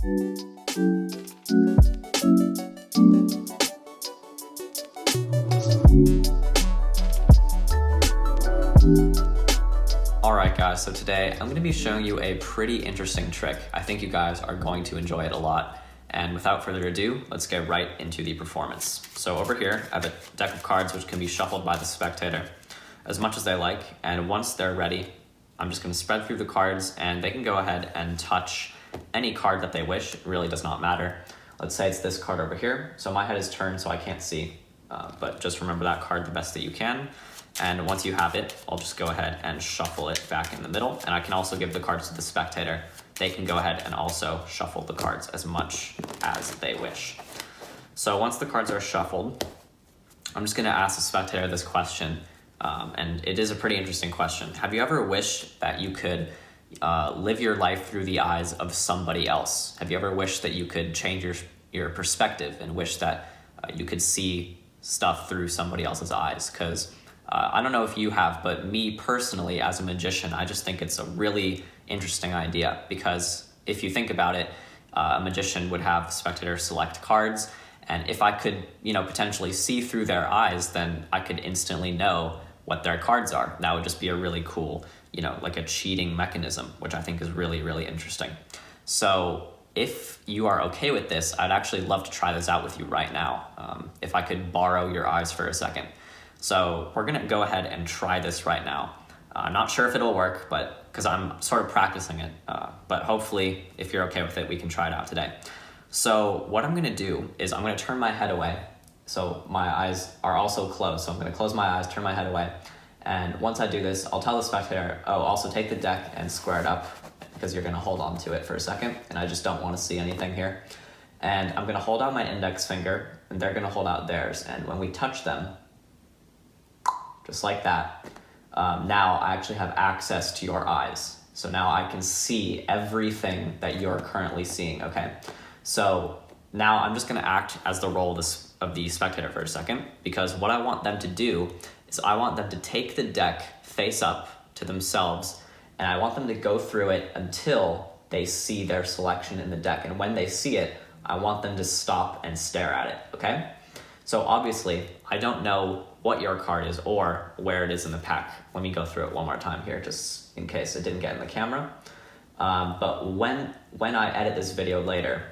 Alright guys, so today I'm going to be showing you a pretty interesting trick. I think you guys are going to enjoy it a lot. And without further ado, let's get right into the performance. So over here, I have a deck of cards which can be shuffled by the spectator as much as they like. And once they're ready, I'm just going to spread through the cards and they can go ahead and touch any card that they wish. It really does not matter. Let's say it's this card over here. So my head is turned so I can't see, but just remember that card the best that you can. And once you have it, I'll just go ahead and shuffle it back in the middle. And I can also give the cards to the spectator. They can go ahead and also shuffle the cards as much as they wish. So once the cards are shuffled, I'm just gonna ask the spectator this question. And it is a pretty interesting question. Have you ever wished that you could live your life through the eyes of somebody else? Have you ever wished that you could change your perspective and wish that you could see stuff through somebody else's eyes? Because I don't know if you have, but me personally as a magician, I just think it's a really interesting idea, because if you think about it, a magician would have spectators select cards, and if I could, potentially see through their eyes, then I could instantly know what their cards are. That would just be a really cool, like a cheating mechanism, which I think is really, really interesting. So if you are okay with this, I'd actually love to try this out with you right now. If I could borrow your eyes for a second. So we're gonna go ahead and try this right now. I'm not sure if it'll work, but because I'm sort of practicing it, but hopefully if you're okay with it, we can try it out today. So what I'm gonna do is I'm gonna turn my head away. So my eyes are also closed. So I'm gonna close my eyes, turn my head away. And once I do this, I'll tell the spectator, also take the deck and square it up, because you're gonna hold on to it for a second. And I just don't wanna see anything here. And I'm gonna hold out my index finger and they're gonna hold out theirs. And when we touch them, just like that, now I actually have access to your eyes. So now I can see everything that you're currently seeing, okay? So now I'm just gonna act as the role of the spectator for a second, because what I want them to do is I want them to take the deck face up to themselves, and I want them to go through it until they see their selection in the deck. And when they see it, I want them to stop and stare at it, okay? So obviously, I don't know what your card is or where it is in the pack. Let me go through it one more time here, just in case it didn't get in the camera. But when I edit this video later,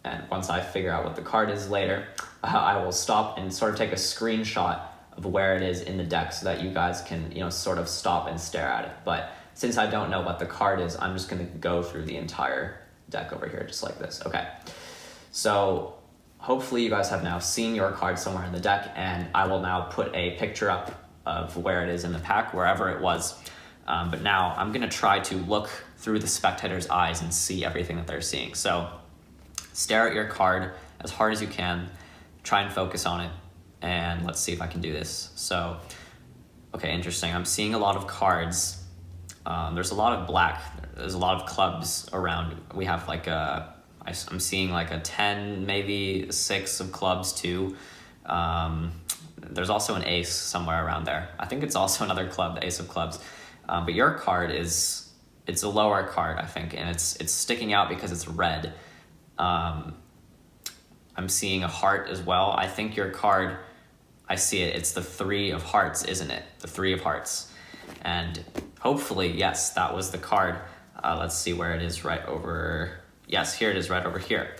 and once I figure out what the card is later, I will stop and sort of take a screenshot of where it is in the deck so that you guys can, sort of stop and stare at it. But since I don't know what the card is, I'm just gonna go through the entire deck over here, just like this, okay? So hopefully you guys have now seen your card somewhere in the deck, and I will now put a picture up of where it is in the pack, wherever it was. But now I'm gonna try to look through the spectator's eyes and see everything that they're seeing. So stare at your card as hard as you can, try and focus on it, and let's see if I can do this. So, okay, interesting. I'm seeing a lot of cards. There's a lot of black, there's a lot of clubs around. We have like I'm seeing like a 10, maybe 6 of clubs too. There's also an ace somewhere around there. I think it's also another club, the ace of clubs. But your card it's a lower card, I think, and it's sticking out because it's red. I'm seeing a heart as well. I think your card, I see it, it's the 3 of hearts, isn't it? The 3 of hearts. And hopefully, yes, that was the card. Let's see where it is right over. Yes, here it is right over here.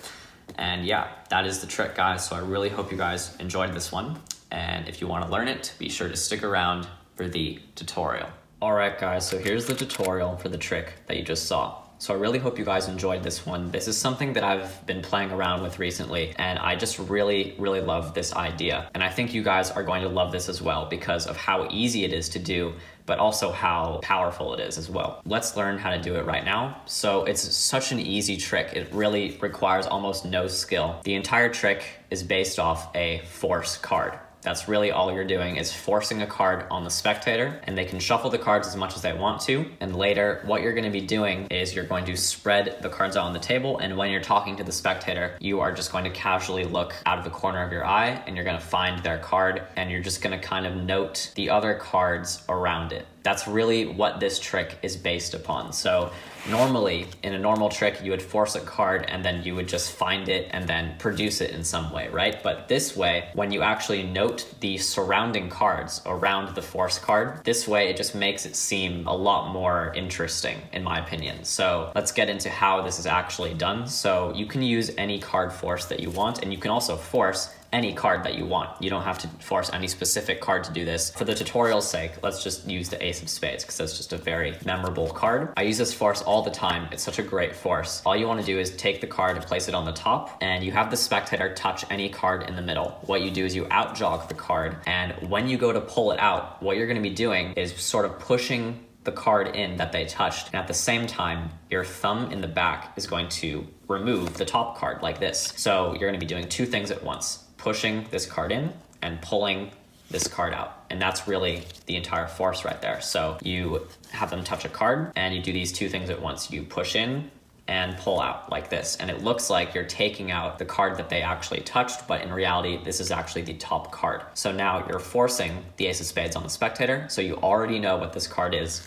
And yeah, that is the trick, guys. So I really hope you guys enjoyed this one. And if you want to learn it, be sure to stick around for the tutorial. All right, guys, so here's the tutorial for the trick that you just saw. So I really hope you guys enjoyed this one. This is something that I've been playing around with recently, and I just really, really love this idea. And I think you guys are going to love this as well because of how easy it is to do, but also how powerful it is as well. Let's learn how to do it right now. So it's such an easy trick. It really requires almost no skill. The entire trick is based off a force card. That's really all you're doing is forcing a card on the spectator, and they can shuffle the cards as much as they want to. And later, what you're gonna be doing is you're going to spread the cards out on the table, and when you're talking to the spectator, you are just going to casually look out of the corner of your eye, and you're gonna find their card, and you're just gonna kind of note the other cards around it. That's really what this trick is based upon. So normally, in a normal trick, you would force a card and then you would just find it and then produce it in some way, right? But this way, when you actually note the surrounding cards around the force card, this way it just makes it seem a lot more interesting, in my opinion. So let's get into how this is actually done. So you can use any card force that you want, and you can also force any card that you want. You don't have to force any specific card to do this. For the tutorial's sake, let's just use the Ace of Spades because that's just a very memorable card. I use this force all the time. It's such a great force. All you want to do is take the card and place it on the top, and you have the spectator touch any card in the middle. What you do is you out jog the card, and when you go to pull it out, what you're going to be doing is sort of pushing the card in that they touched. And at the same time, your thumb in the back is going to remove the top card like this. So you're going to be doing two things at once: pushing this card in and pulling this card out. And that's really the entire force right there. So you have them touch a card and you do these two things at once. You push in and pull out like this. And it looks like you're taking out the card that they actually touched, but in reality, this is actually the top card. So now you're forcing the Ace of Spades on the spectator. So you already know what this card is.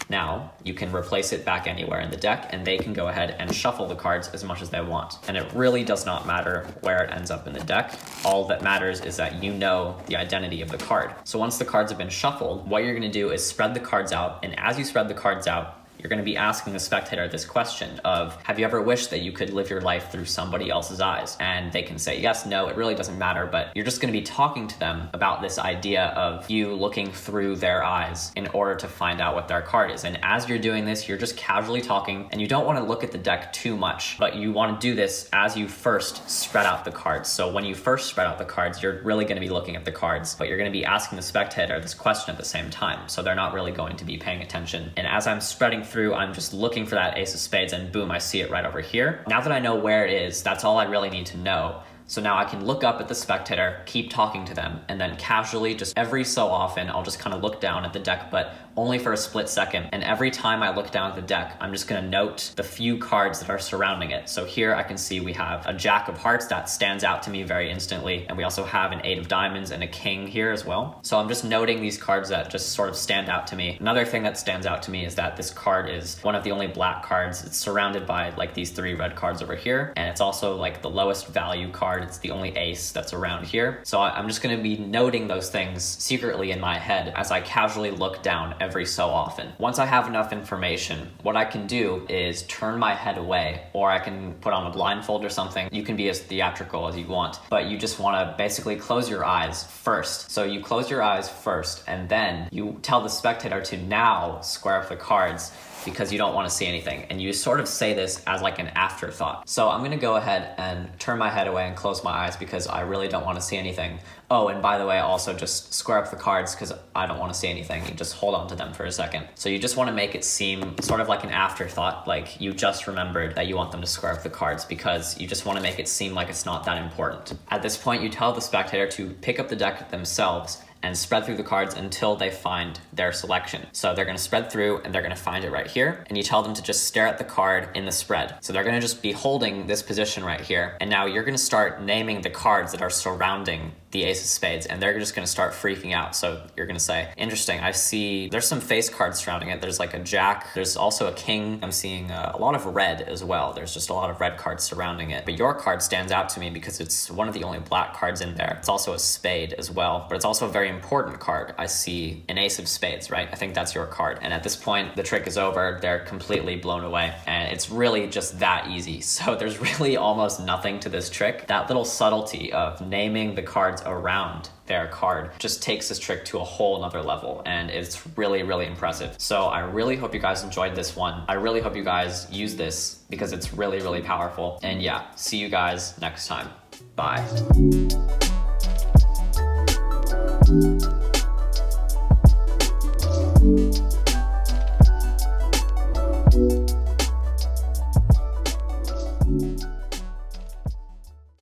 Now you can replace it back anywhere in the deck and they can go ahead and shuffle the cards as much as they want. And it really does not matter where it ends up in the deck. All that matters is that you know the identity of the card. So once the cards have been shuffled, what you're going to do is spread the cards out. And as you spread the cards out, you're going to be asking the spectator this question of, have you ever wished that you could live your life through somebody else's eyes? And they can say yes, no, it really doesn't matter, but you're just going to be talking to them about this idea of you looking through their eyes in order to find out what their card is. And as you're doing this, you're just casually talking, and you don't want to look at the deck too much, but you want to do this as you first spread out the cards. So when you first spread out the cards, you're really going to be looking at the cards, but you're going to be asking the spectator this question at the same time. So they're not really going to be paying attention. And as I'm spreading through, I'm just looking for that Ace of Spades, and boom, I see it right over here. Now that I know where it is, that's all I really need to know. So now I can look up at the spectator, keep talking to them, and then casually, just every so often, I'll just kind of look down at the deck, but only for a split second. And every time I look down at the deck, I'm just going to note the few cards that are surrounding it. So here I can see we have a Jack of Hearts that stands out to me very instantly. And we also have an Eight of Diamonds and a King here as well. So I'm just noting these cards that just sort of stand out to me. Another thing that stands out to me is that this card is one of the only black cards. It's surrounded by like these three red cards over here. And it's also like the lowest value card. It's the only ace that's around here. So I'm just going to be noting those things secretly in my head as I casually look down every so often. Once I have enough information, what I can do is turn my head away, or I can put on a blindfold or something. You can be as theatrical as you want, but you just want to basically close your eyes first. So you close your eyes first, and then you tell the spectator to now square up the cards, because you don't want to see anything. And you sort of say this as like an afterthought. So I'm going to go ahead and turn my head away and close my eyes because I really don't want to see anything. Oh, and by the way, also just square up the cards because I don't want to see anything. You just hold on to them for a second. So you just want to make it seem sort of like an afterthought, like you just remembered that you want them to square up the cards because you just want to make it seem like it's not that important. At this point, you tell the spectator to pick up the deck themselves and spread through the cards until they find their selection. So they're going to spread through and they're going to find it right here. And you tell them to just stare at the card in the spread. So they're going to just be holding this position right here. And now you're going to start naming the cards that are surrounding the Ace of Spades, and they're just going to start freaking out. So you're going to say, interesting, I see there's some face cards surrounding it. There's like a Jack. There's also a King. I'm seeing a lot of red as well. There's just a lot of red cards surrounding it. But your card stands out to me because it's one of the only black cards in there. It's also a spade as well, but it's also a very important card. I see an Ace of Spades, right? I think that's your card. And at this point, the trick is over. They're completely blown away. And it's really just that easy. So there's really almost nothing to this trick. That little subtlety of naming the cards around their card just takes this trick to a whole nother level, and it's really, really impressive. So I really hope you guys enjoyed this one. I really hope you guys use this because it's really, really powerful. And yeah, see you guys next time. Bye.